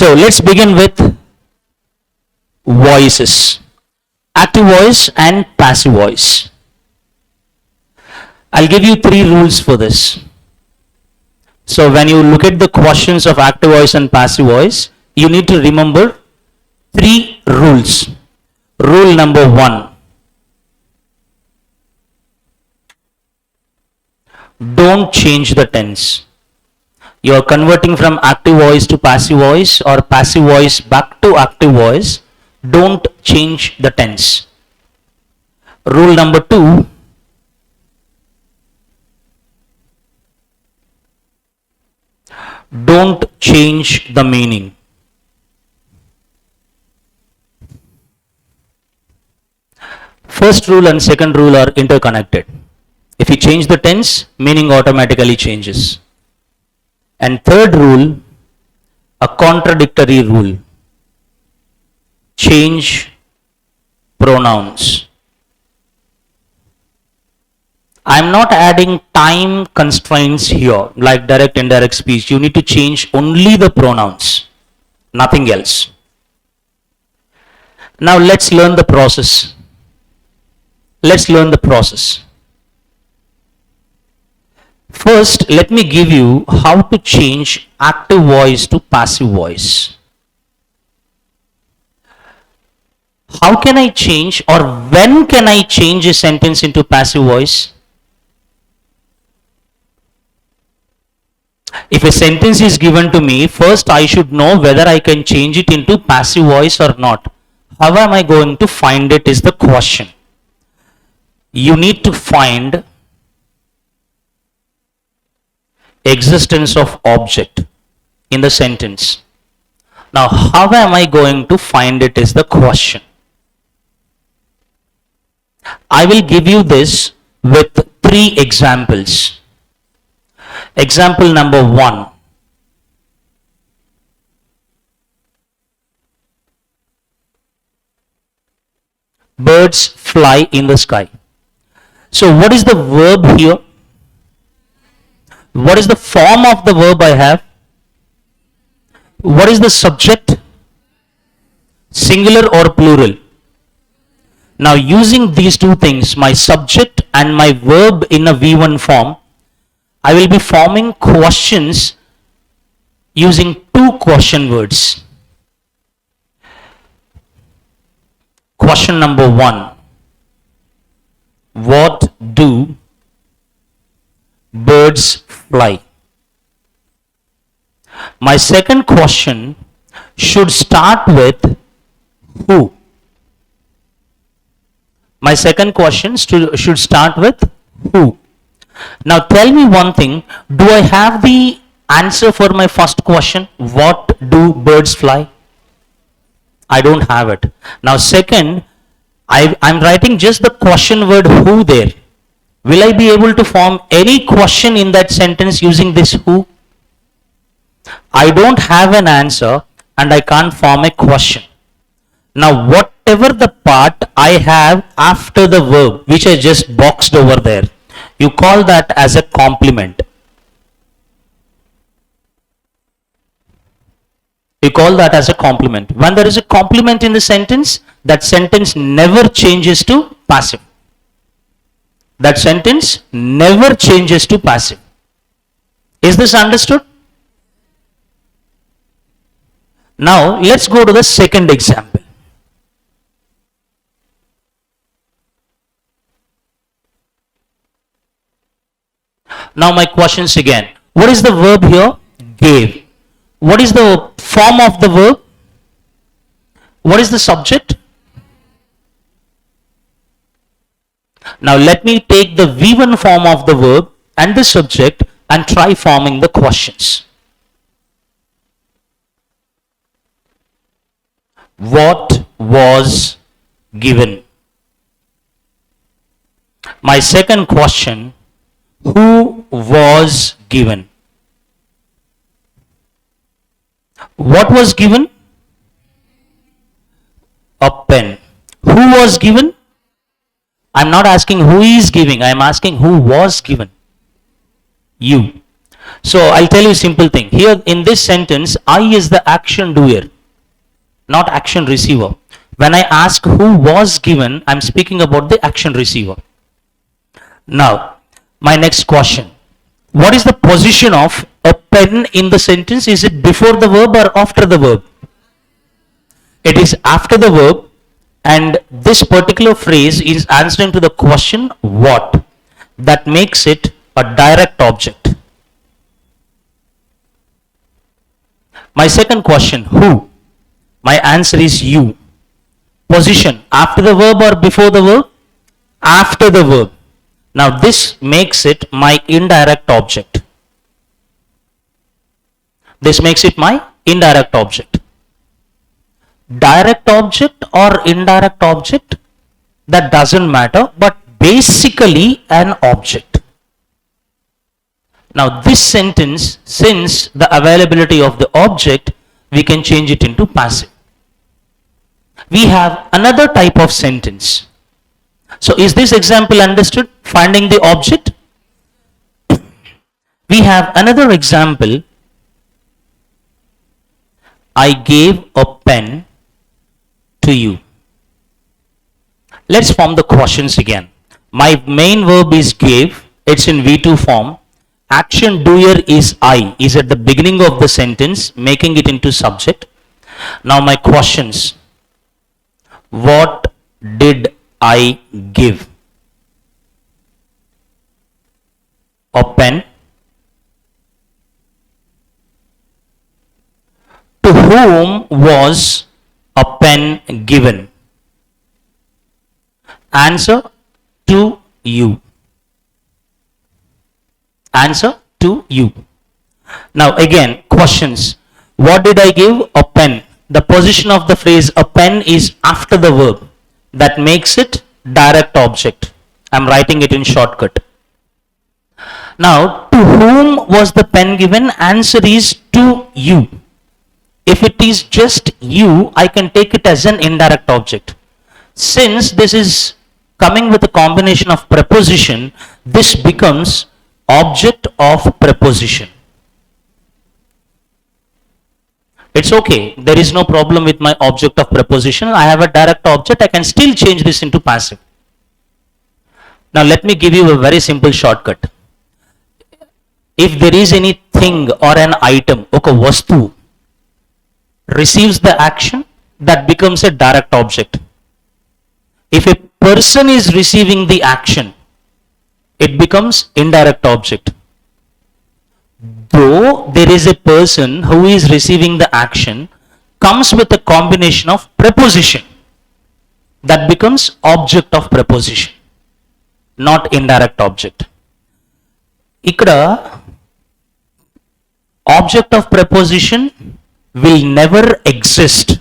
So let's begin with voices, active voice and passive voice. I'll give you 3 rules for this. So when you look at the questions of active voice and passive voice, you need to remember 3 rules. Rule number 1. Don't change the tense. You are converting from active voice to passive voice or passive voice back to active voice. Don't change the tense. Rule number 2. Don't change the meaning. First rule and second rule are interconnected. If you change the tense, meaning automatically changes. And third rule, a contradictory rule. Change pronouns. I am not adding time constraints here like direct indirect speech. You need to change only the pronouns, nothing else. Now let's learn the process. Let's learn the process. First, let me give you how to change active voice to passive voice. How can I change, or when can I change a sentence into passive voice? If a sentence is given to me, first I should know whether I can change it into passive voice or not. How am I going to find it is the question. You need to find existence of object in the sentence. Now, how am I going to find it is the question. I will give you this with 3 examples. Example number 1. Birds fly in the sky. So what is the verb here? What is the form of the verb I have? What is the subject? Singular or plural? Now using these 2 things, my subject and my verb in a V1 form, I will be forming questions using 2 question words. Question number 1. What do birds fly? My second question should start with who? My second question should start with who? Now tell me one thing, do I have the answer for my first question? What do birds fly? I don't have it. Now second, I'm writing just the question word who there. Will I be able to form any question in that sentence using this who? I don't have an answer and I can't form a question. Now whatever the part I have after the verb, which I just boxed over there, you call that as a complement. You call that as a complement. When there is a complement in the sentence, that sentence never changes to passive. That sentence never changes to passive. Is this understood? Now let's go to the second example. Now my questions again. What is the verb here? Gave. What is the form of the verb? What is the subject? Now let me take the V1 form of the verb and the subject and try forming the questions. What was given? My second question, who was given? What was given? A pen. Who was given? I'm not asking who is giving, I'm asking who was given. You. So I'll tell you a simple thing. Here in this sentence, I is the action doer, not action receiver. When I ask who was given, I'm speaking about the action receiver. Now, my next question. What is the position of a pen in the sentence? Is it before the verb or after the verb? It is after the verb, and this particular phrase is answering to the question what. That makes it a direct object. My second question, who? My answer is you. Position, after the verb or before the verb? After the verb. Now this makes it my indirect object. This makes it my indirect object. Direct object or indirect object, that doesn't matter, but basically an object. Now this sentence, since the availability of the object, we can change it into passive. We have another type of sentence. So is this example understood? Finding the object. We have another example. I gave a pen to you. Let's form the questions again. My main verb is gave. It's in V2 form. Action doer is I, is at the beginning of the sentence, making it into subject. Now my questions. What did I give? A pen. To whom was a pen given? Answer, to you. Answer, to you. Now again, questions. What did I give? A pen. The position of the phrase a pen is after the verb. That makes it direct object. I'm writing it in shortcut. Now, to whom was the pen given? Answer is to you. If it is just you, I can take it as an indirect object. Since this is coming with a combination of preposition, this becomes object of preposition. It's okay. There is no problem with my object of preposition. I have a direct object. I can still change this into passive. Now let me give you a very simple shortcut. If there is any thing or an item, oka vastu, receives the action, that becomes a direct object. If a person is receiving the action, it becomes indirect object. Though there is a person who is receiving the action, comes with a combination of preposition, that becomes object of preposition, not indirect object. Ikkada object of preposition will never exist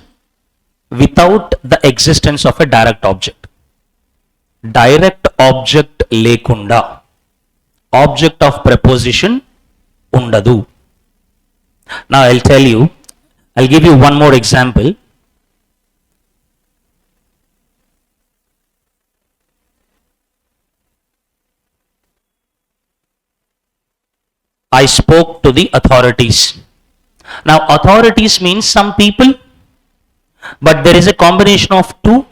without the existence of a direct object. Direct object lekunda object of preposition undadu. Now I'll tell you, I'll give you one more example. I spoke to the authorities. Now authorities means some people, but there is a combination of two.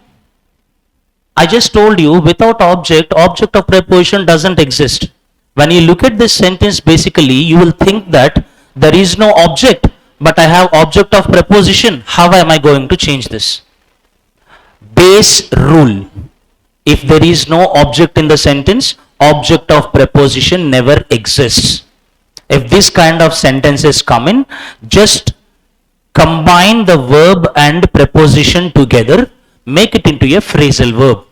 I just told you without object, object of preposition doesn't exist. When you look at this sentence, basically you will think that there is no object, but I have object of preposition. How am I going to change this? Base rule. If there is no object in the sentence, object of preposition never exists. If this kind of sentences come in, just combine the verb and preposition together, make it into a phrasal verb.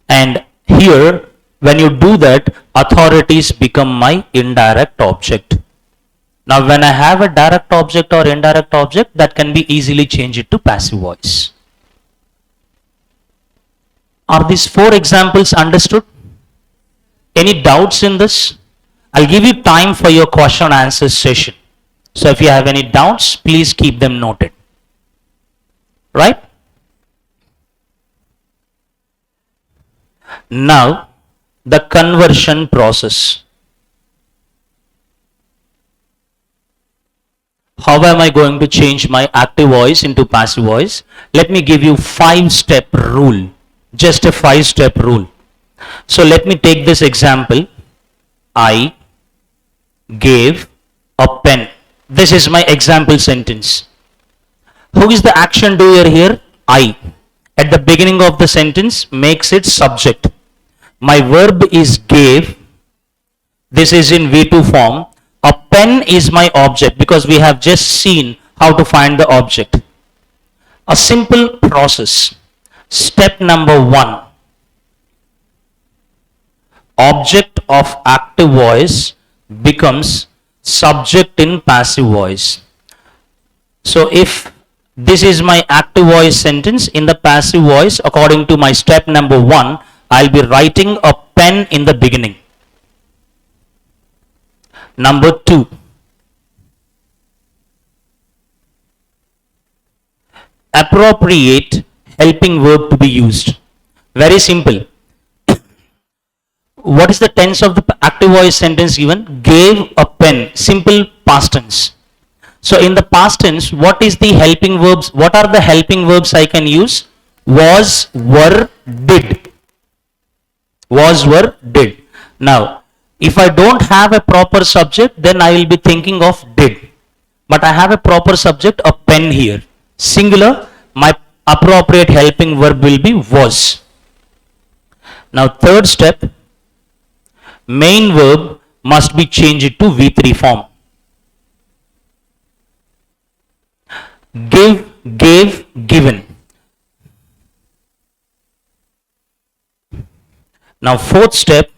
And here, when you do that, authorities become my indirect object. Now, when I have a direct object or indirect object, that can be easily changed to passive voice. Are these 4 examples understood? Any doubts in this? I'll give you time for your question and answer session. So if you have any doubts, please keep them noted. Right? Now, the conversion process. How am I going to change my active voice into passive voice? Let me give you 5-step rule. Just a 5-step rule. So let me take this example. I gave a pen. This is my example sentence. Who is the action doer here? I. At the beginning of the sentence makes it subject. My verb is gave. This is in V2 form. A pen is my object because we have just seen how to find the object. A simple process. Step number 1. Object of active voice becomes subject in passive voice. So if this is my active voice sentence, in the passive voice, according to my step number 1, I'll be writing a pen in the beginning. Number 2, appropriate helping verb to be used. Very simple. What is the tense of the active voice sentence given? Gave a pen. Simple past tense. So in the past tense, what is the helping verbs? What are the helping verbs I can use? Was, were, did. Was, were, did. Now, if I don't have a proper subject, then I will be thinking of did. But I have a proper subject, a pen here. Singular, my appropriate helping verb will be was. Now, third step, main verb must be changed to V3 form. Give, gave, given. Now, fourth step,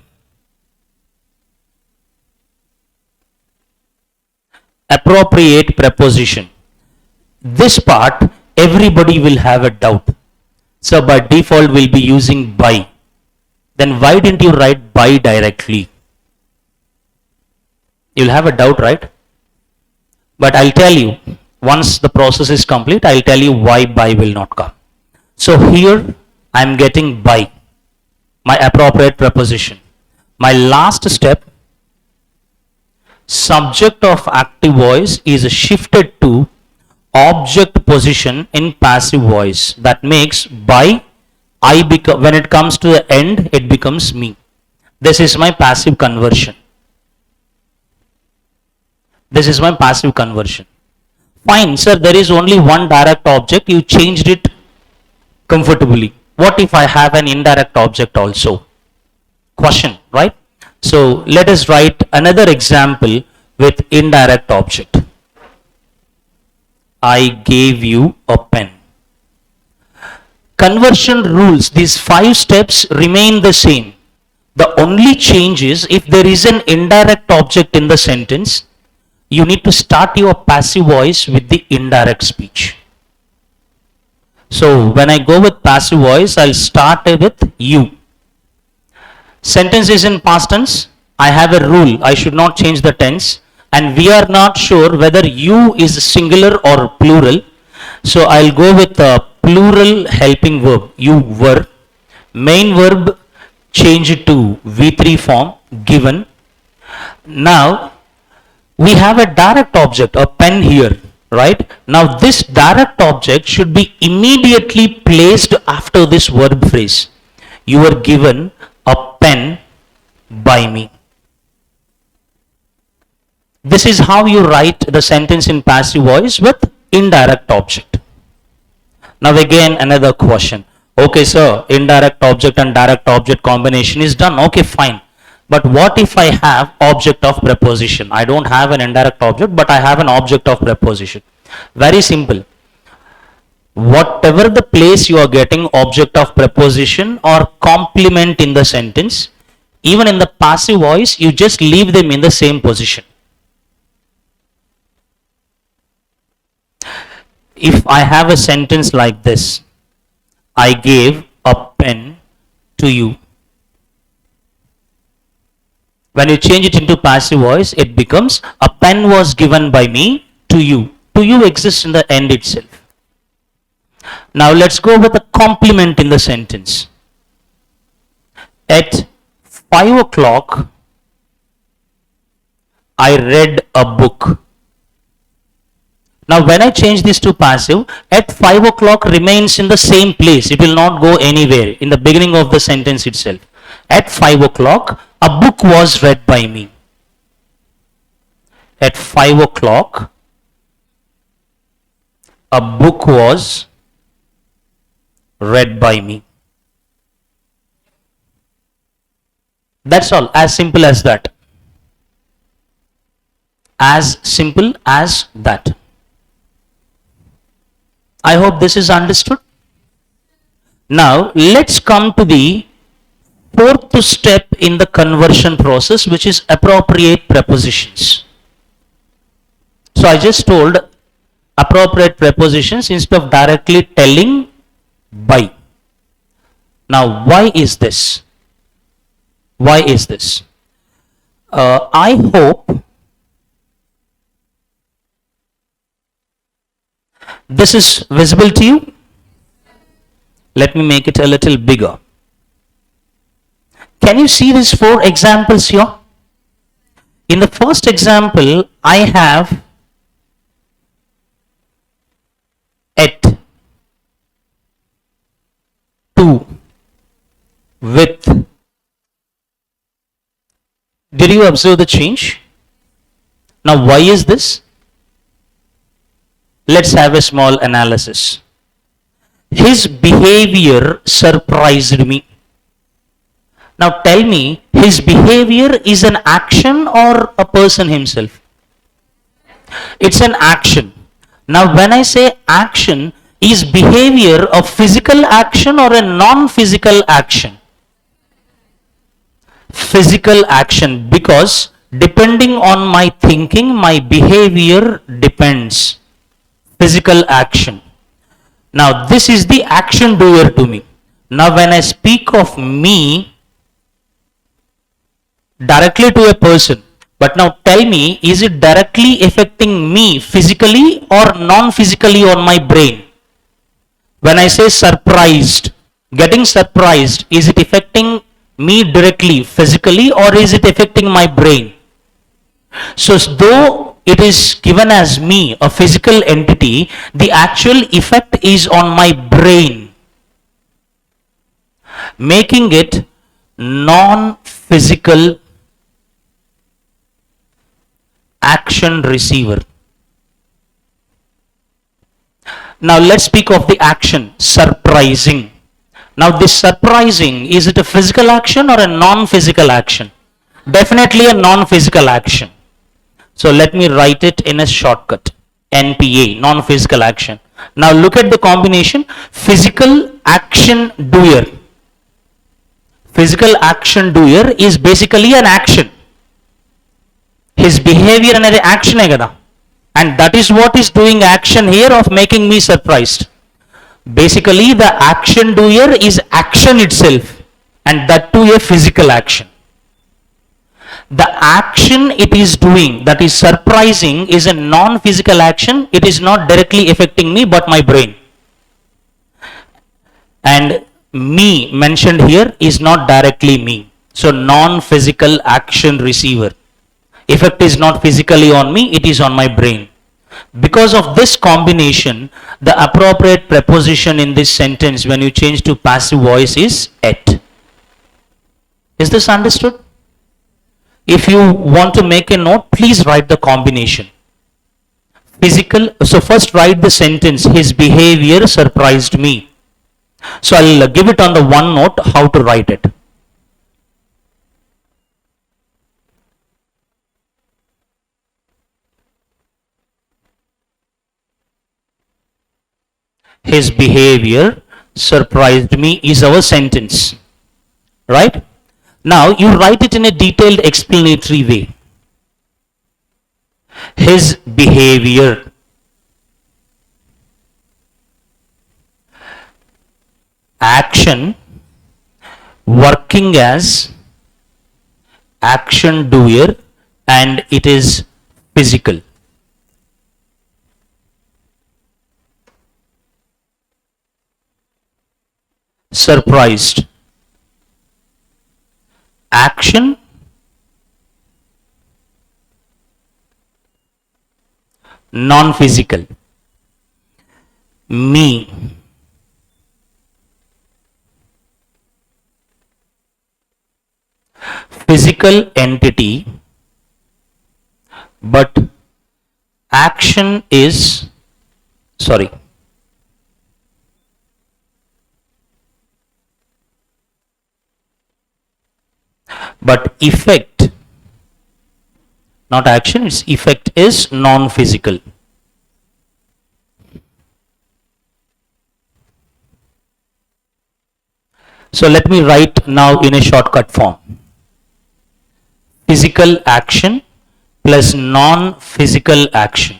appropriate preposition. This part everybody will have a doubt. So by default we'll be using by. Then why didn't you write by directly? You'll have a doubt, right? But I'll tell you, once the process is complete, I'll tell you why by will not come. So here I'm getting by, my appropriate preposition. My last step, subject of active voice is shifted to object position in passive voice. That makes by, I become, when it comes to the end, it becomes me. This is my passive conversion. This is my passive conversion. Fine, sir, there is only one direct object. You changed it comfortably. What if I have an indirect object also? Question, right? So let us write another example with indirect object. I gave you a pen. Conversion rules, these 5 steps remain the same. The only change is if there is an indirect object in the sentence, you need to start your passive voice with the indirect speech. So when I go with passive voice, I'll start with you. Sentence is in past tense. I have a rule. I should not change the tense. And we are not sure whether you is singular or plural. So I'll go with a plural helping verb. You were. Main verb change it to V3 form, given. Now we have a direct object, a pen here, right? Now this direct object should be immediately placed after this verb phrase. You were given a pen by me. This is how you write the sentence in passive voice with indirect object. Now again another question. Okay sir, indirect object and direct object combination is done. Okay, fine. But what if I have object of preposition? I don't have an indirect object, but I have an object of preposition. Very simple. Whatever the place you are getting object of preposition or complement in the sentence, even in the passive voice, you just leave them in the same position. If I have a sentence like this, I gave a pen to you. When you change it into passive voice, it becomes a pen was given by me to you. To you exists in the end itself. Now let's go with a complement in the sentence. At 5 o'clock, I read a book. Now when I change this to passive, at 5 o'clock remains in the same place. It will not go anywhere in the beginning of the sentence itself. At 5 o'clock, a book was read by me. At 5 o'clock, a book was read by me. That's all, as simple as that. As simple as that. I hope this is understood. Now let's come to the fourth step in the conversion process, which is appropriate prepositions. So I just told appropriate prepositions instead of directly telling by. Now why is this? Why is this? I hope this is visible to you. Let me make it a little bigger. Can you see these 4 examples here? In the first example, I have at, to, with. Did you observe the change? Now why is this? Let's have a small analysis. His behavior surprised me. Now tell me, his behavior is an action or a person himself? It's an action. Now when I say action, is behavior a physical action or a non-physical action? Physical action, because depending on my thinking, my behavior depends. Physical action. Now this is the action doer to me. Now when I speak of me directly to a person, but now tell me, is it directly affecting me physically or non-physically on my brain? When I say surprised, getting surprised, is it affecting me directly physically or is it affecting my brain? So though it is given as me, a physical entity, the actual effect is on my brain, making it non-physical action receiver. Now let's speak of the action, surprising. Now this surprising, is it a physical action or a non-physical action? Definitely a non-physical action. So let me write it in a shortcut. NPA, non-physical action. Now look at the combination, physical action doer. Physical action doer is basically an action. His behavior and action hai kada. And that is what is doing action here of making me surprised. Basically the action doer is action itself, and that too a physical action. The action it is doing, that is surprising, is a non-physical action. It is not directly affecting me but my brain. And me mentioned here is not directly me. So non-physical action receiver. Effect is not physically on me, it is on my brain. Because of this combination, the appropriate preposition in this sentence when you change to passive voice is at. Is this understood? If you want to make a note, please write the combination. Physical, so first write the sentence, his behavior surprised me. So I'll give it on the one note how to write it. His behavior surprised me is our sentence, right? Now you write it in a detailed explanatory way. His behavior action working as action doer, and it is physical. Surprised action Non-physical. Me. Physical entity, but action is, sorry, but effect, not action, its effect is non-physical. So let me write now in a shortcut form. Physical action plus non-physical action.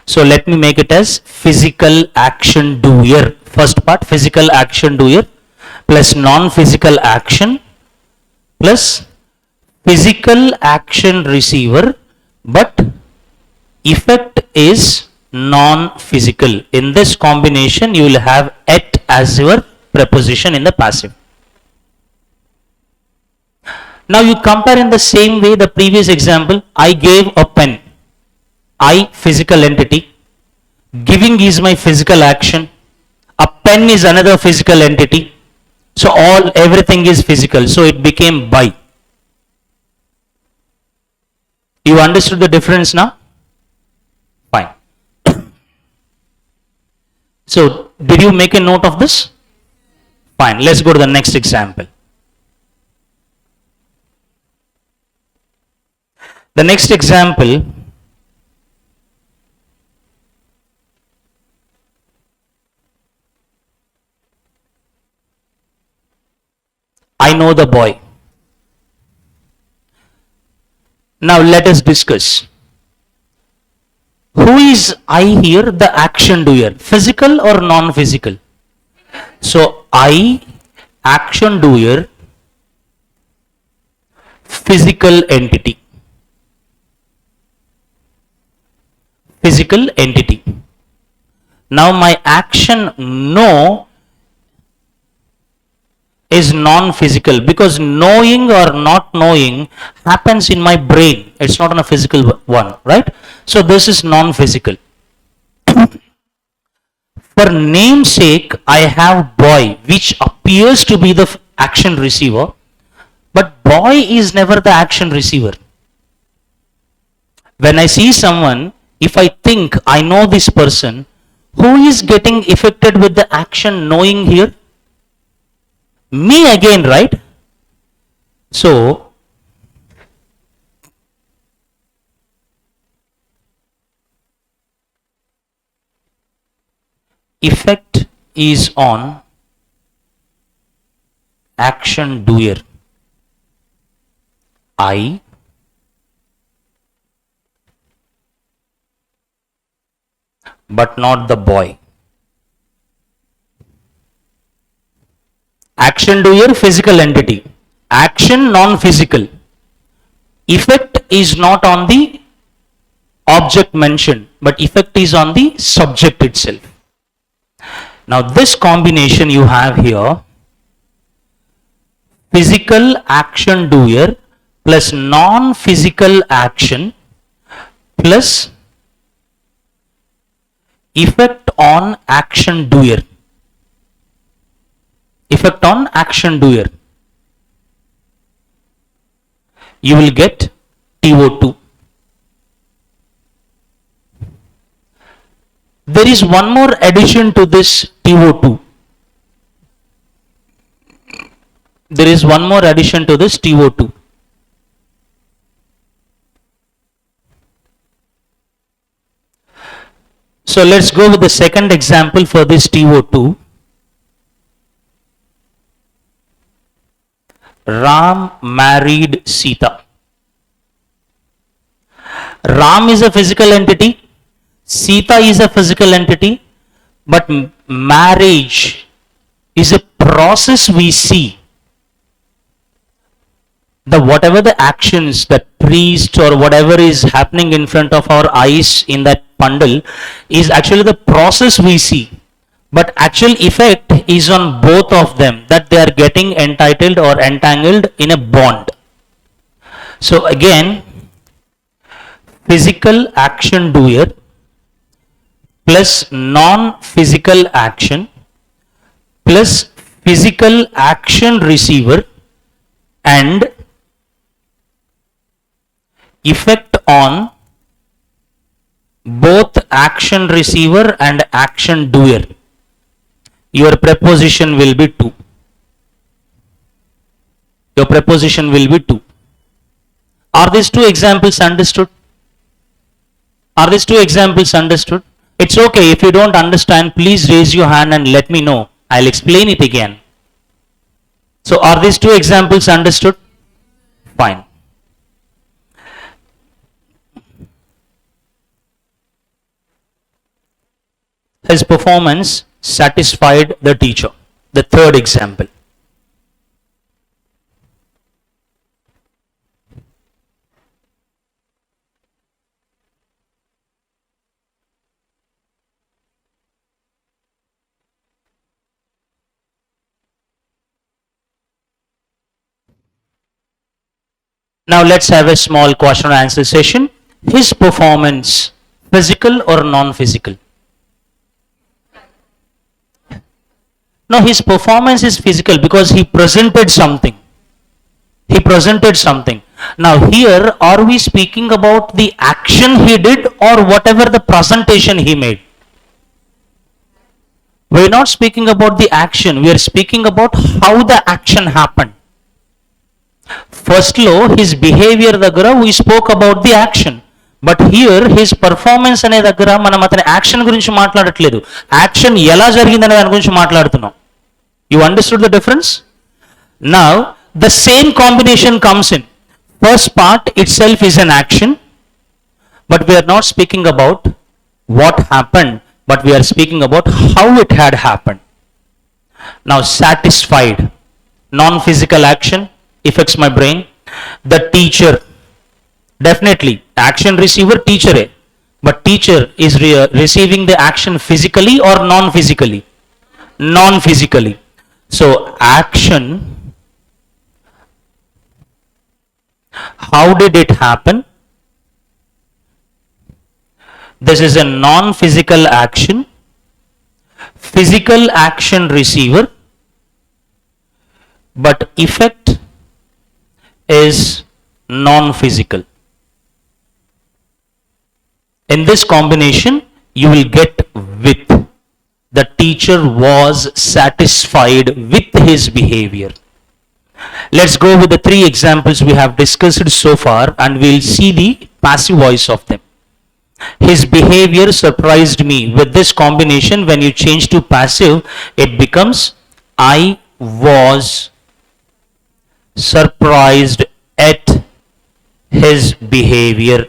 So let me make it as physical action doer. First part, physical action doer plus non-physical action plus physical action receiver, but effect is non-physical. In this combination, you will have at as your preposition in the passive. Now you compare in the same way the previous example. I gave a pen. I, physical entity. Giving is my physical action. A pen is another physical entity. So everything is physical. So it became by. You understood the difference now? Fine. So did you make a note of this? Fine. Let's go to the next example. The next example, I know the boy. Now let us discuss. Who is I here? The action doer. Physical or non-physical? So I, action doer, physical entity. Physical entity. Now my action know is non-physical, because knowing or not knowing happens in my brain. It's not on a physical one, right? So this is non-physical. For namesake, I have boy, which appears to be the action receiver, but boy is never the action receiver. When I see someone, if I think I know this person, who is getting affected with the action knowing here? Me again, right? So effect is on action doer. I, but not the boy. Action doer, physical entity. Action, non-physical. Effect is not on the object mentioned, but effect is on the subject itself. Now this combination you have here, physical action doer plus non-physical action plus effect on action doer. Effect on action doer. You will get TO2. There is one more addition to this TO2. There is one more addition to this TO2. So let's go with the second example for this TO2. Ram married Sita. Ram is a physical entity, Sita is a physical entity, but marriage is a process we see. Whatever the actions, that priest or whatever is happening in front of our eyes in that bundle is actually the process we see. But actual effect is on both of them, that they are getting entitled or entangled in a bond. So again, physical action doer plus non-physical action plus physical action receiver and effect on both action receiver and action doer. Your preposition will be to. Your preposition will be to. Are these two examples understood? Are these two examples understood? It's okay if you don't understand, please raise your hand and let me know. I'll explain it again. So are these two examples understood? Fine. His performance satisfied the teacher. The third example. Now let's have a small question and answer session. His performance, physical or non-physical? No, his performance is physical because he presented something. He presented something. Now here, are we speaking about the action he did or whatever the presentation he made? We are not speaking about the action. We are speaking about how the action happened. First లో his behaviour దగ్గర we spoke about the action, but hear his performance అనే దగ్గర మనం అతని action గురించి మాట్లాడట్లేదు, action ఎలా జరిగిందనే దాని గురించి మాట్లాడుతున్నాం. You understood the difference? Now the same combination comes in. First part itself is an action, but we're not speaking about what happened, but we're speaking about how it had happened. Now satisfied, non-physical action affects my brain. The teacher, definitely action receiver teacher hai, but teacher is receiving the action physically or non-physically? Non-physically. So action, how did it happen? This is a non-physical action, physical action receiver, but effect is non-physical. In this combination you will get with. The teacher was satisfied with his behavior. Let's go with the three examples we have discussed so far and we'll see the passive voice of them. His behavior surprised me. With this combination, when you change to passive, it becomes I was surprised at his behavior.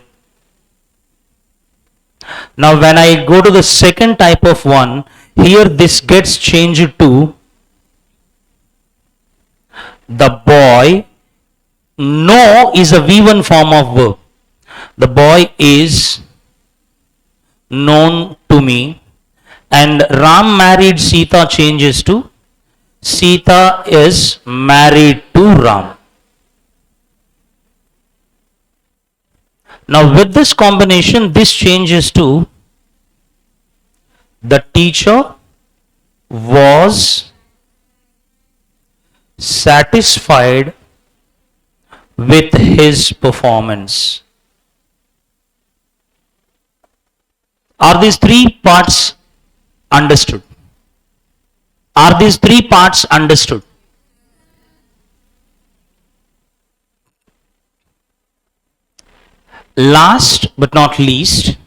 Now when I go to the second type of one, here this gets changed to the boy. No is a V1 form of verb. The boy is known to me, and Ram married Sita changes to Sita is married to Ram. Now with this combination, this changes to the teacher was satisfied with his performance. Are these three parts understood? Are these three parts understood? Last but not least,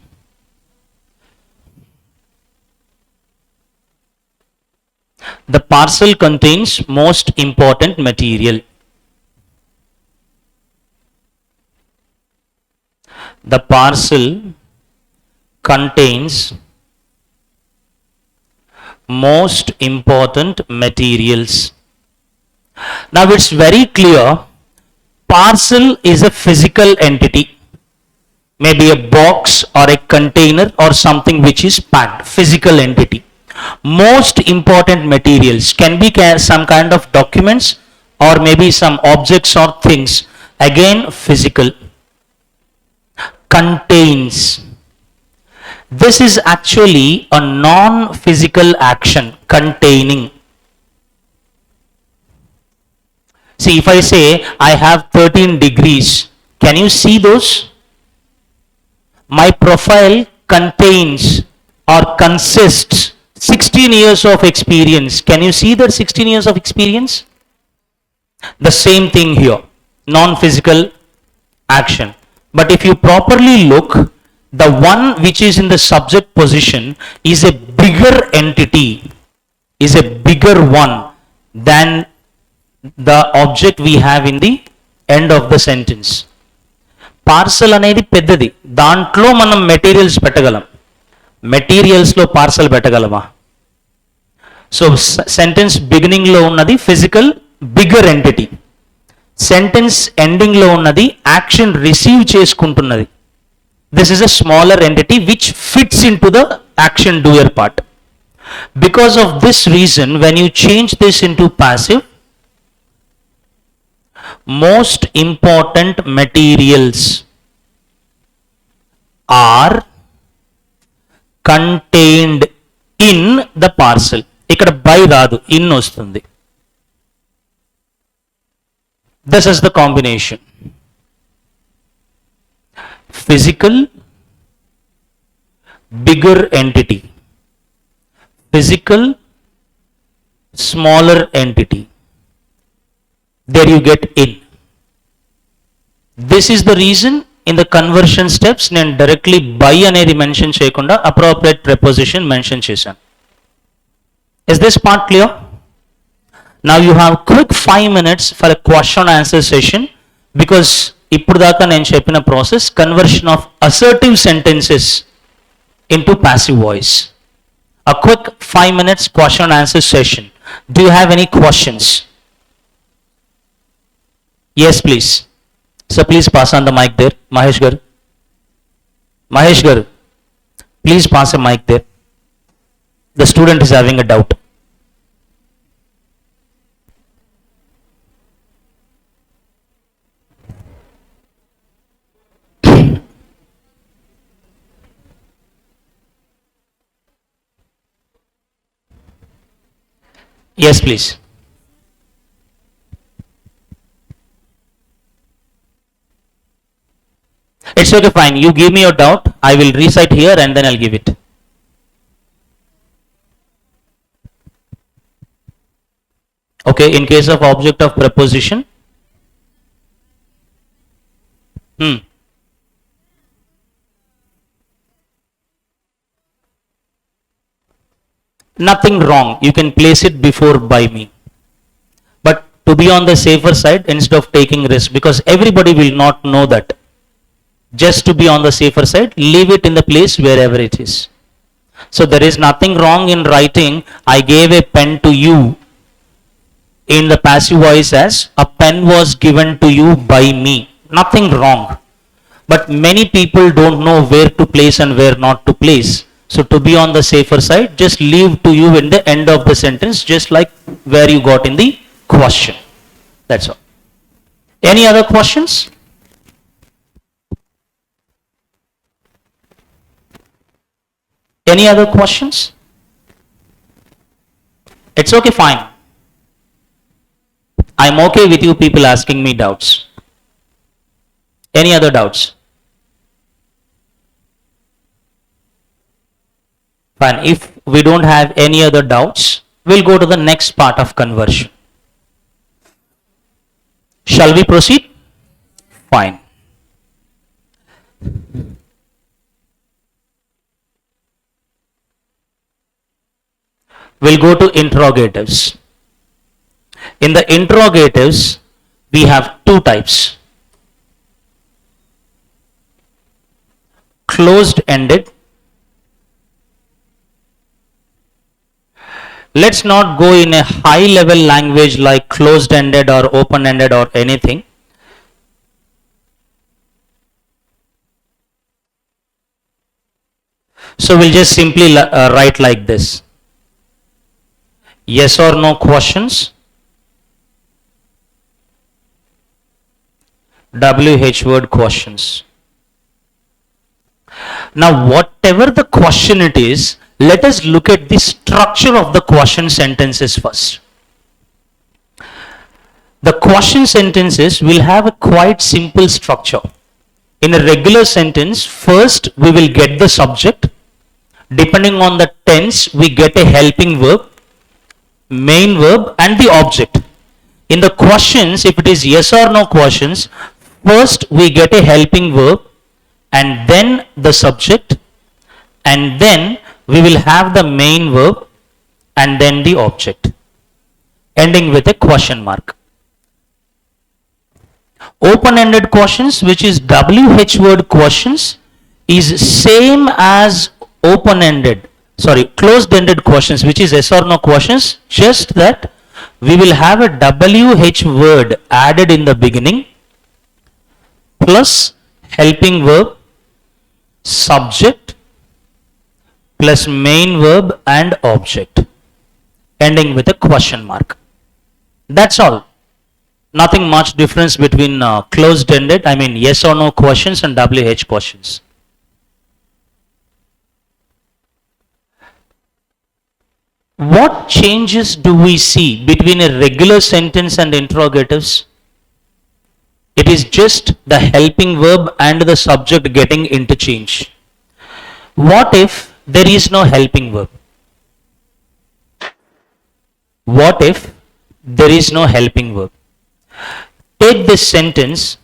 the parcel contains most important material. The parcel contains most important materials. Now it's very clear, parcel is a physical entity, maybe a box or a container or something which is packed, physical entity. Most important materials can be some kind of documents or maybe some objects or things, again physical. Contains, This is actually a non-physical action containing. See, if I say I have 13 degrees, can you see those? My profile contains or consists 16 years of experience. Can you see that 16 years of experience? The same thing here, non-physical action. But if you properly look, the one which is in the subject position is a bigger entity, is a bigger one than the object we have in the end of the sentence. Parcel అనేది పెద్దది, దాంట్లో మనం materials పెట్టగలం, మెటీరియల్స్లో parcel పెట్టగలమా? So sentence బిగినింగ్లో ఉన్నది physical bigger entity, sentence ఎండింగ్లో ఉన్నది యాక్షన్ రిసీవ్ చేసుకుంటున్నది. This is a smaller entity which fits into the action doer part. Because of this reason, when you change this into passive, most important materials are contained in the parcel. ఇక్కడ by రాదు, in వస్తుంది. This is the combination. Physical bigger entity, physical smaller entity. There you get in. This is the reason in the conversion steps నేను directly by అనేది mention చేయకుండా appropriate preposition mention చేశాను. Is this part clear? Now you have quick 5 minutes for a question answer session, because ఇప్పుడు దాకా నేను చెప్పిన process conversion of assertive sentences into passive voice. A quick 5 minutes question answer session. Do you have any questions? Yes, please. So please pass on the mic there. Mahesh garu. Mahesh garu, please pass a mic there. The student is having a doubt. Yes, please. It's okay, fine. You give me your doubt. I will recite here and then I'll give it. Okay, in case of object of preposition. Nothing wrong. You can place it before by me. But to be on the safer side, instead of taking risk, because everybody will not know that. Just to be on the safer side, leave it in the place wherever it is. So there is nothing wrong in writing, I gave a pen to you in the passive voice as a pen was given to you by me. Nothing wrong. But many people don't know where to place and where not to place. So to be on the safer side, just leave to you in the end of the sentence, just like where you got in the question. That's all. Any other questions? Any other questions? It's okay, fine. I'm okay with you people asking me doubts. Any other doubts? Fine. If we don't have any other doubts, we'll go to the next part of conversion. Shall we proceed? Fine. We'll go to interrogatives. In the interrogatives, we have two types. Closed-ended. Let's not go in a high-level language like closed-ended or open-ended or anything. So we'll just simply write like this. Yes or no questions. WH word questions. Now whatever the question it is, let us look at the structure of the question sentences first. The question sentences will have a quite simple structure. In a regular sentence, first we will get the subject. Depending on the tense, we get a helping verb, main verb and the object. In the questions, if it is yes or no questions, first we get a helping verb and then the subject, and then we will have the main verb and then the object, ending with a question mark. Open-ended questions, which is WH word questions, is same as closed-ended questions, which is yes or no questions, just that we will have a WH word added in the beginning plus helping verb, subject plus main verb and object, ending with a question mark. That's all. Nothing much difference between closed-ended, yes or no questions and WH questions. What changes do we see between a regular sentence and interrogatives? It is just the helping verb and the subject getting interchanged. What if there is no helping verb? What if there is no helping verb? Take this sentence,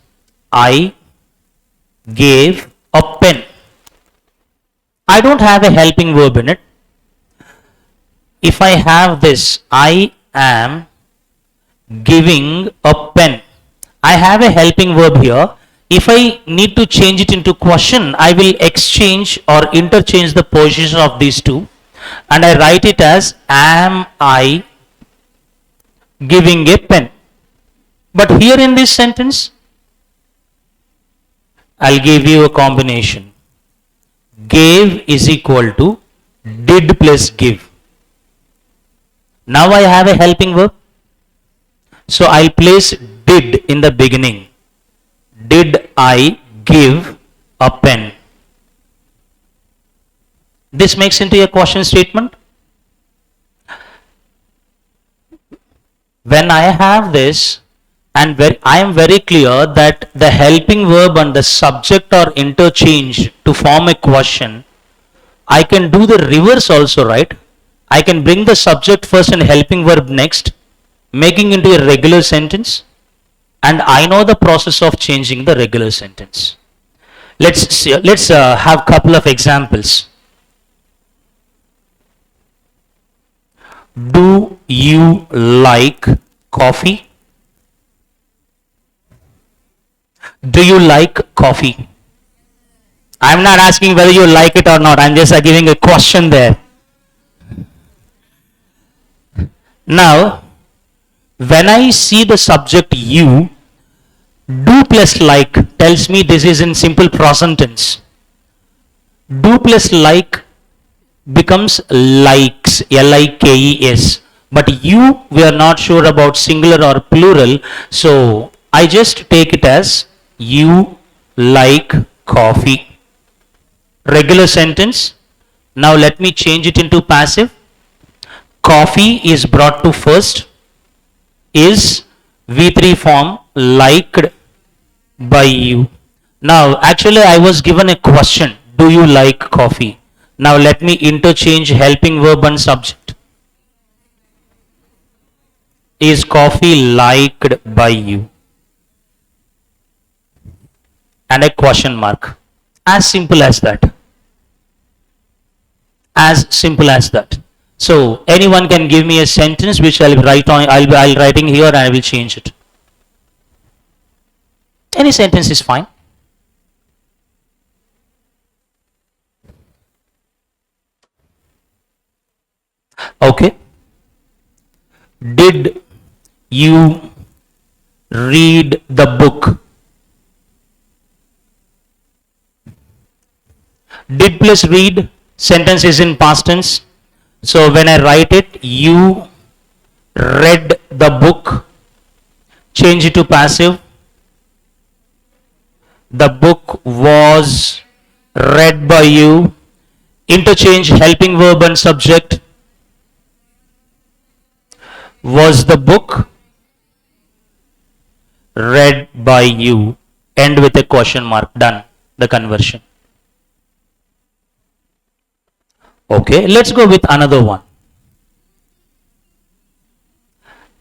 I gave a pen. I don't have a helping verb in it. If I have this, I am giving a pen, I have a helping verb here. If I need to change it into question, I will exchange or interchange the position of these two and I write it as am I giving a pen. But here in this sentence, I'll give you a combination. Gave is equal to did plus give. Now I have a helping verb. So I'll place did in the beginning. Did I give a pen? This makes into a question statement. When I have this, and I am very clear that the helping verb and the subject are interchanged to form a question, I can do the reverse also, right? I can bring the subject first and helping verb next, making into a regular sentence, and I know the process of changing the regular sentence. Let's have a couple of examples. Do you like coffee? Do you like coffee? I'm not asking whether you like it or not. I'm just giving a question there. Now, when I see the subject you, do plus like tells me this is in simple present tense. Do plus like becomes likes, L-I-K-E-S. But you, we are not sure about singular or plural. So I just take it as you like coffee. Regular sentence. Now let me change it into passive. Coffee is brought to first. Is V3 form liked by you. Now actually I was given a question. Do you like coffee? Now let me interchange helping verb and subject. Is coffee liked by you? And a question mark. As simple as that. As simple as that. So anyone can give me a sentence which I'll write on. I'll writing here and I will change it. Any sentence is fine. Okay. Did you read the book? Did plus read, sentence is in past tense. So when I write it, you read the book, change it to passive. The book was read by you, interchange helping verb and subject, was the book read by you, end with a question mark, done, the conversion. Okay, let's go with another one.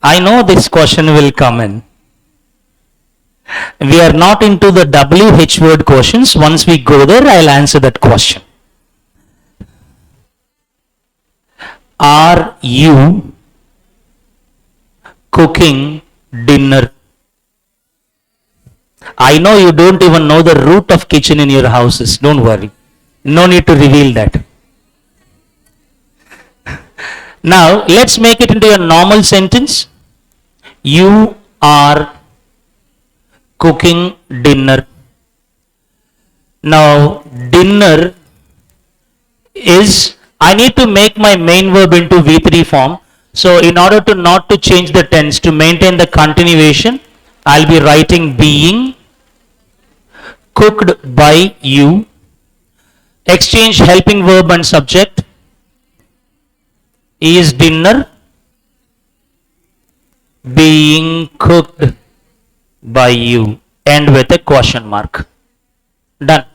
I know this question will come in. We are not into the WH word questions. Once we go there, I'll answer that question. Are you cooking dinner? I know you don't even know the root of kitchen in your houses. Don't worry. No need to reveal that. Now, let's make it into a normal sentence. You are cooking dinner. Now, dinner is, I need to make my main verb into V3 form. So, in order to not to change the tense, to maintain the continuation, I'll be writing being cooked by you. Exchange helping verb and subject. Is dinner being cooked by you? End with a question mark. Done.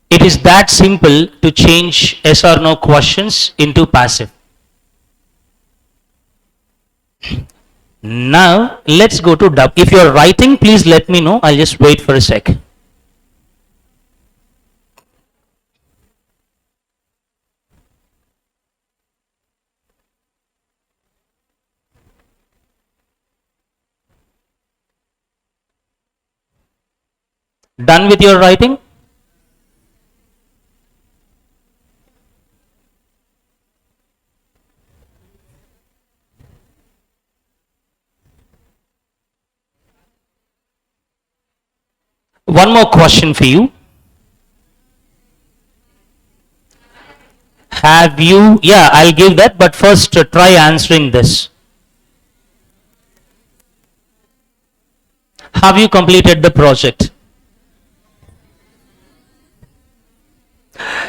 It is that simple to change yes or no questions into passive. Now let's go to W. If you are writing, please let me know. I'll just wait for a sec. Done with your writing? One more question for you. Have you, yeah, I'll give that, but first try answering this. Have you completed the project?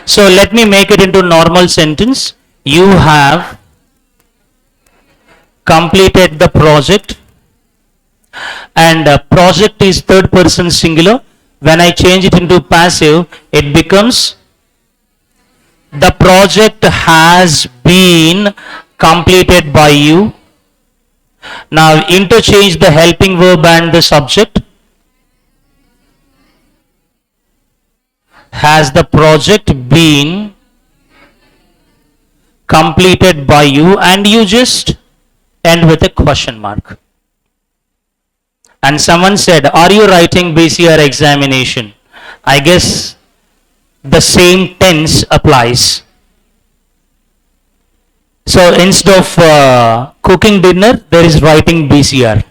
So let me make it into normal sentence. You have completed the project, and project is third person singular. When I change it into passive, it becomes the project has been completed by you. Now interchange the helping verb and the subject. Has the project been completed by you? And you just end with a question mark. And someone said, are you writing BCR examination? I guess the same tense applies. So instead of cooking dinner, there is writing BCR.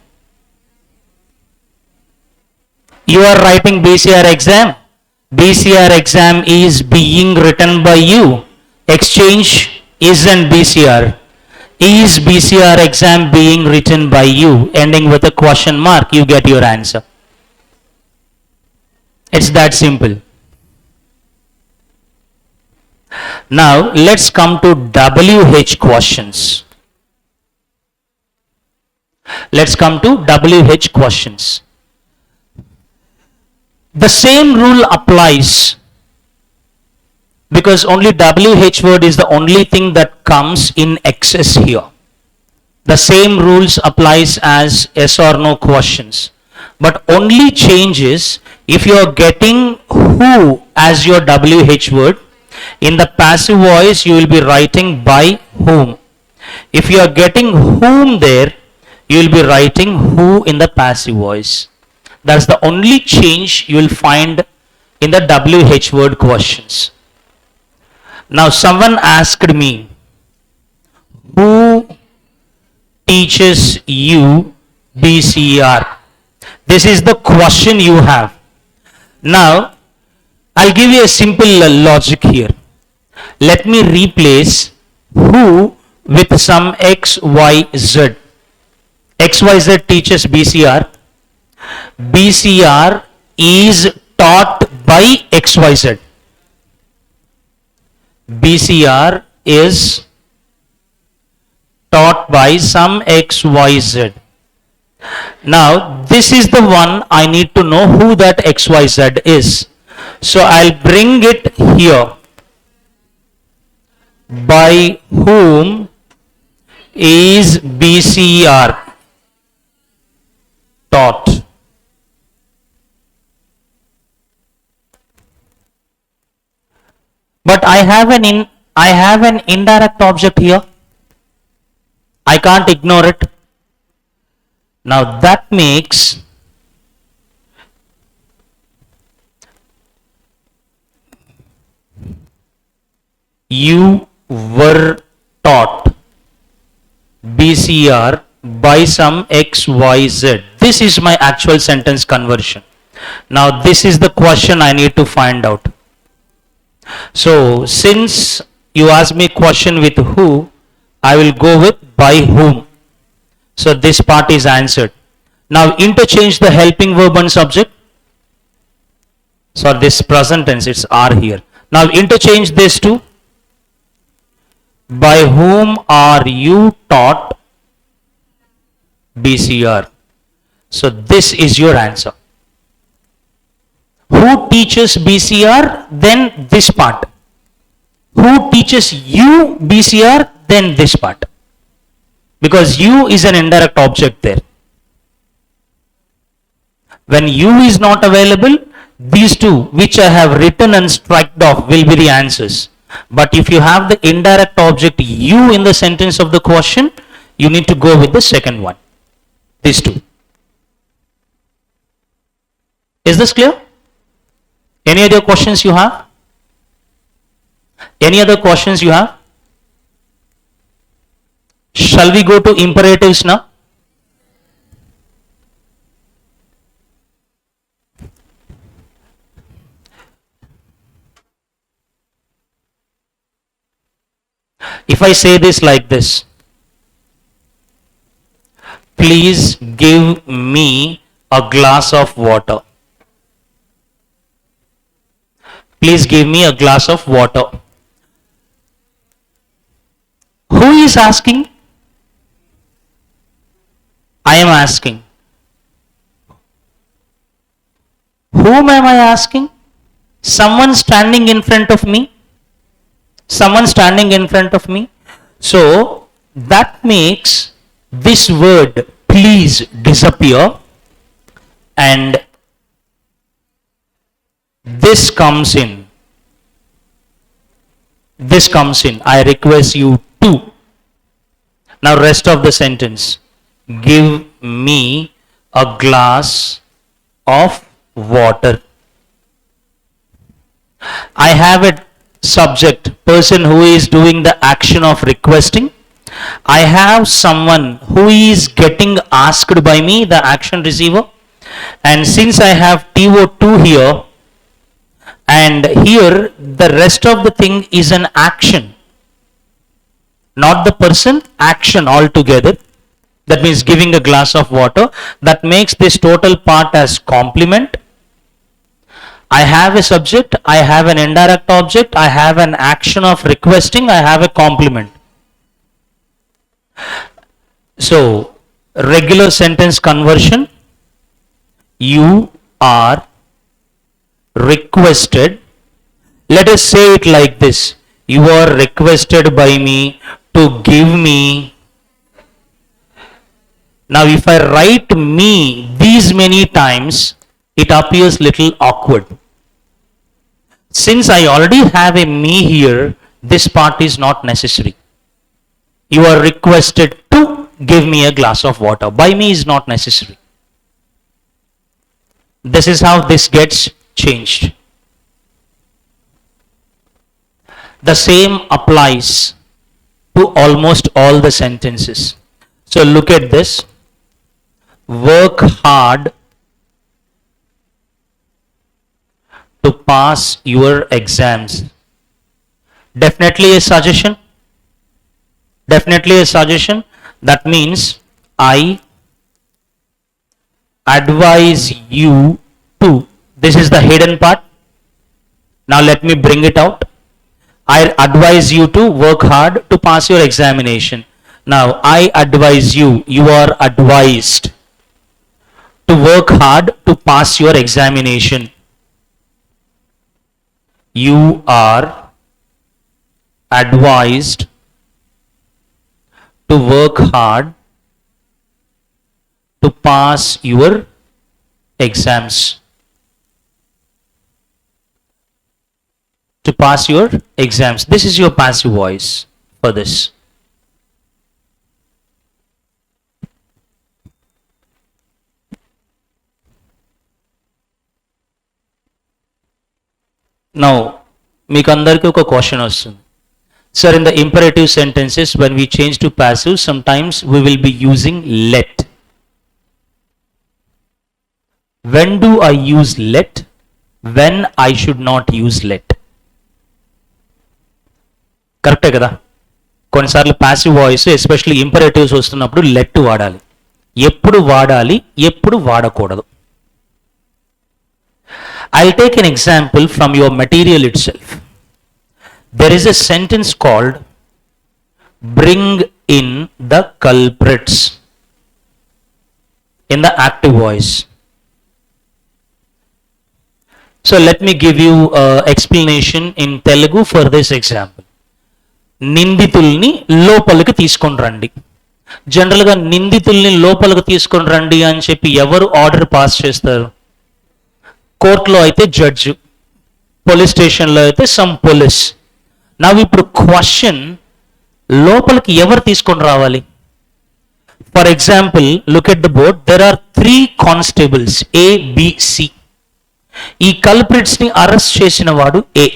You are writing BCR exam. BCR exam is being written by you. Exchange isn't BCR. Is BCR exam being written by you? Ending with a question mark, you get your answer. It's that simple. Now let's come to WH questions. Let's come to WH questions. The same rule applies because only WH word is the only thing that comes in excess here. The same rules applies as yes or no questions, but only changes if you are getting who as your WH word. In the passive voice, you will be writing by whom. If you are getting whom there, you will be writing who in the passive voice. That's the only change you will find in the WH word questions. Now someone asked me, who teaches you BCR? This is the question you have. Now I'll give you a simple logic here. Let me replace who with some XYZ. XYZ teaches BCR. BCR is taught by XYZ. BCR is taught by some XYZ. Now, this is the one I need to know who that XYZ is. So, I'll bring it here. By whom is BCR taught? But I have an indirect object here. I can't ignore it. Now that makes you were taught BCR by some XYZ. This is my actual sentence conversion. Now this is the question I need to find out. So since you asked me question with who, I will go with by whom. So this part is answered. Now interchange the helping verb and subject. So this present tense, it's are here. Now interchange this two. By whom are you taught BCR? So this is your answer. Who teaches BCR? Then this part. Who teaches you BCR? Then this part. Because you is an indirect object there. When you is not available, these two which I have written and struck off will be the answers. But if you have the indirect object you in the sentence of the question, you need to go with the second one. These two. Is this clear? Any other questions you have? Any other questions you have? Shall we go to imperatives now? If I say this like this, please give me a glass of water. Please give me a glass of water. Who is asking? I am asking. Whom am I asking? Someone standing in front of me. Someone standing in front of me. So that makes this word please disappear and this comes in. This comes in. I request you to. Now rest of the sentence. Give me a glass of water. I have a subject, person who is doing the action of requesting. I have someone who is getting asked by me, the action receiver. And since I have TO2 here, and here the rest of the thing is an action. Not the person, action altogether. That means giving a glass of water. That makes this total part as complement. I have a subject, I have an indirect object, I have an action of requesting, I have a complement. So, regular sentence conversion. You are requested. Let us say it like this. You are requested by me to give me. Now if I write me these many times, it appears little awkward. Since I already have a me here, this part is not necessary. You are requested to give me a glass of water. By me is not necessary. This is how this gets changed. The same applies to almost all the sentences. So look at this. Work hard to pass your exams. Definitely a suggestion. Definitely a suggestion. That means I advise you to. This is the hidden part. Now let me bring it out. I advise you to work hard to pass your examination. Now I advise you, you are advised to work hard to pass your examination. You are advised to work hard to pass your exams. To pass your exams. This is your passive voice for this. Now, మీకు అందరికీ ఒక question వస్తుంది. Sir, in the imperative sentences, when we change to passive, sometimes we will be using let. When do I use let? When I should not use let. కరెక్టే కదా? కొన్నిసార్లు passive voice especially imperatives వస్తున్నప్పుడు let వాడాలి. ఎప్పుడు వాడాలి, ఎప్పుడు వాడకూడదు. I'll take an example from your material itself. There is a sentence called bring in the culprits in the active voice. So let me give you an explanation in Telugu for this example. నిందితుల్ని లోపలికి తీసుకొని రండి. జనరల్గా నిందితుల్ని లోపలికి తీసుకొని రండి అని చెప్పి ఎవరు ఆర్డర్ పాస్ చేస్తారు? కోర్టులో అయితే జడ్జి, పోలీస్ స్టేషన్లో అయితే సమ్ పోలీస్. నా ఇప్పుడు క్వశ్చన్, లోపలికి ఎవరు తీసుకొని రావాలి? For example, look at the board. There are 3 constables ABC. ఈ కల్ప్రిట్స్ని అరెస్ట్ చేసిన వాడు A.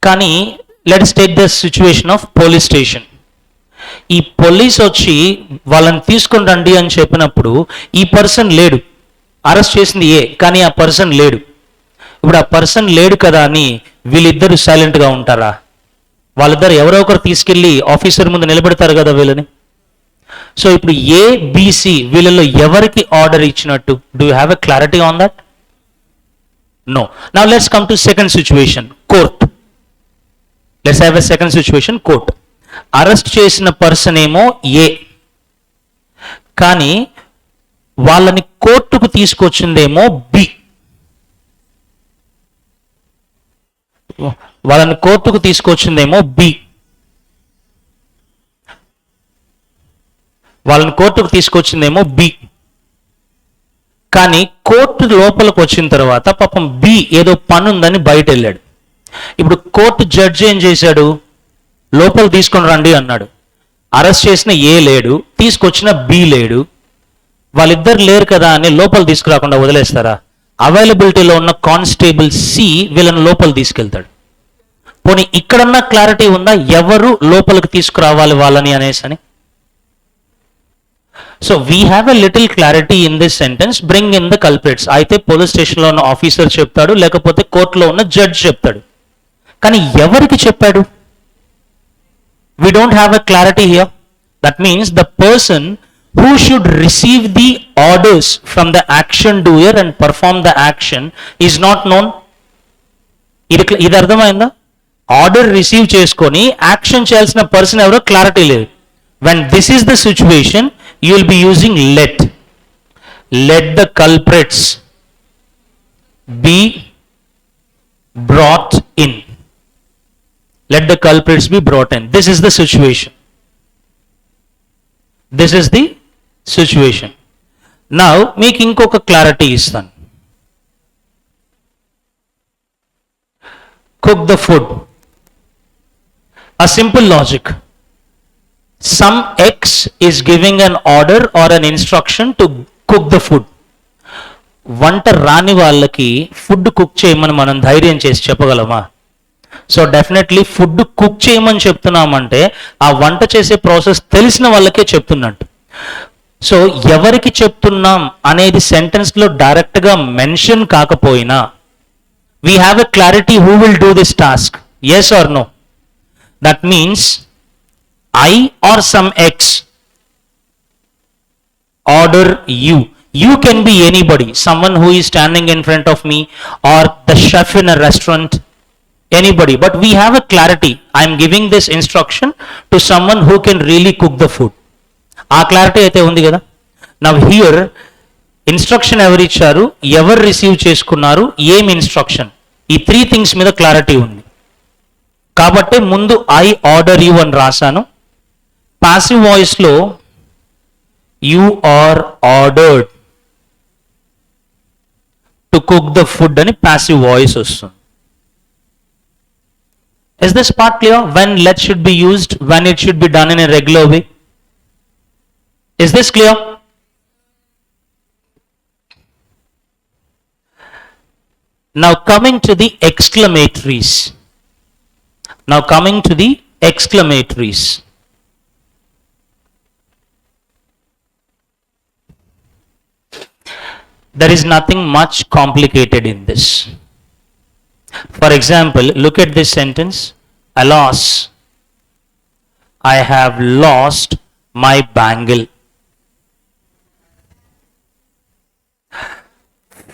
కానీ let's take the situation of police station. ఈ పోలీస్ వచ్చి వాళ్ళని తీసుకొని రండి అని చెప్పినప్పుడు ఈ పర్సన్ లేడు. అరెస్ట్ చేసింది A, కానీ ఆ పర్సన్ లేడు. ఇప్పుడు ఆ పర్సన్ లేడు కదా అని వీళ్ళిద్దరు సైలెంట్గా ఉంటారా? వాళ్ళిద్దరు ఎవరో ఒకరు తీసుకెళ్ళి ఆఫీసర్ ముందు నిలబెడతారు కదా వీళ్ళని. సో ఇప్పుడు ABC వీళ్ళలో ఎవరికి ఆర్డర్ ఇచ్చినట్టు? Do you have a clarity on that? No. Now let's come to second situation, court. Let's have a second situation, court. Arrest చేసిన పర్సన్ ఏమో A, కానీ వాళ్ళని కోర్టుకు తీసుకొచ్చిందేమో B. వాళ్ళని కోర్టుకు తీసుకొచ్చిందేమో B. వాళ్ళని కోర్టుకు తీసుకొచ్చిందేమో B. కానీ కోర్టు లోపలికి వచ్చిన తర్వాత పాపం B ఏదో పని ఉందని బయట వెళ్ళాడు. ఇప్పుడు కోర్టు జడ్జి ఏం చేశాడు? లోపల తీసుకొని రండి అన్నాడు. అరెస్ట్ చేసిన A లేడు, తీసుకొచ్చిన B లేడు. వాళ్ళిద్దరు లేరు కదా అని లోపల తీసుకురాకుండా వదిలేస్తారా? అవైలబిలిటీలో ఉన్న కానిస్టేబుల్ C వీళ్ళని లోపల తీసుకెళ్తాడు. పోనీ ఇక్కడన్నా క్లారిటీ ఉందా ఎవరు లోపలికి తీసుకురావాలి వాళ్ళని అనేసి అని? So we have a little clarity in this sentence, bring in the culprits. అయితే పోలీస్ స్టేషన్లో ఉన్న ఆఫీసర్ చెప్తాడు, లేకపోతే కోర్టులో ఉన్న జడ్జ్ చెప్తాడు. కానీ ఎవరికి చెప్పాడు? We don't have a clarity here. That means the person who should receive the orders from the action doer and perform the action is not known. ఇది అర్థమైందా? ఆర్డర్ రిసీవ్ చేసుకొని యాక్షన్ చేయాల్సిన పర్సన్ ఎవరో clarity లేదు. when this is the situation, you will be using let. Let the culprits be brought in. Let the culprits be brought in. This is the situation. This is the situation. Now మీకు ఇంకొక clarity ఇస్తాను. Cook the food. A simple logic. Some X is giving an order or an instruction to cook the food. వంట రాని వాళ్ళకి food cook చేయమని మనం ధైర్యం చేసి చెప్పగలమా? సో డెఫినెట్లీ ఫుడ్ కుక్ చేయమని చెప్తున్నామంటే ఆ వంట చేసే ప్రాసెస్ తెలిసిన వాళ్ళకే చెప్తున్నట్టు. సో ఎవరికి చెప్తున్నాం అనేది సెంటెన్స్లో డైరెక్ట్గా మెన్షన్ కాకపోయినా we have a clarity who will do this task, yes or no. That means I or some X order you. You can be anybody, someone who is standing in front of me, or the chef in a restaurant, anybody. But we have a clarity. I am giving this instruction to someone who can really cook the food. ఆ clarity అయితే ఉంది కదా. Now here instruction ఎవరు ఇచ్చారు, ఎవరు receive చేసుకున్నారు, ఏం instruction, ఈ 3 థింగ్స్ మీద క్లారిటీ ఉంది. కాబట్టి ముందు ఐ ఆర్డర్ యూ అని రాశాను. పాసివ్ వాయిస్లో you are ordered to cook the food అని పాసివ్ వాయిస్ వస్తుంది. Is this part clear? When let should be used, when it should be done in a regular way? Is this clear? Now coming to the exclamatories. There is nothing much complicated in this. For example, look at this sentence. Alas, I have lost my bangle.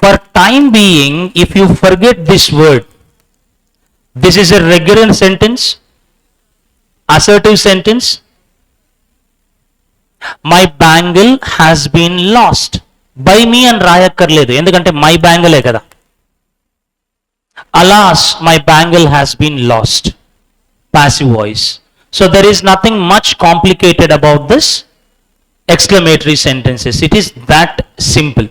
For time being, if you forget this word, this is a regular sentence, assertive sentence. My bangle has been lost. By me and రాయక్కర్లేదు, ఎందుకంటే my bangle ఏ కదా. Alas, my bangle has been lost. Passive voice. So there is nothing much complicated about this exclamatory sentences. It is that simple.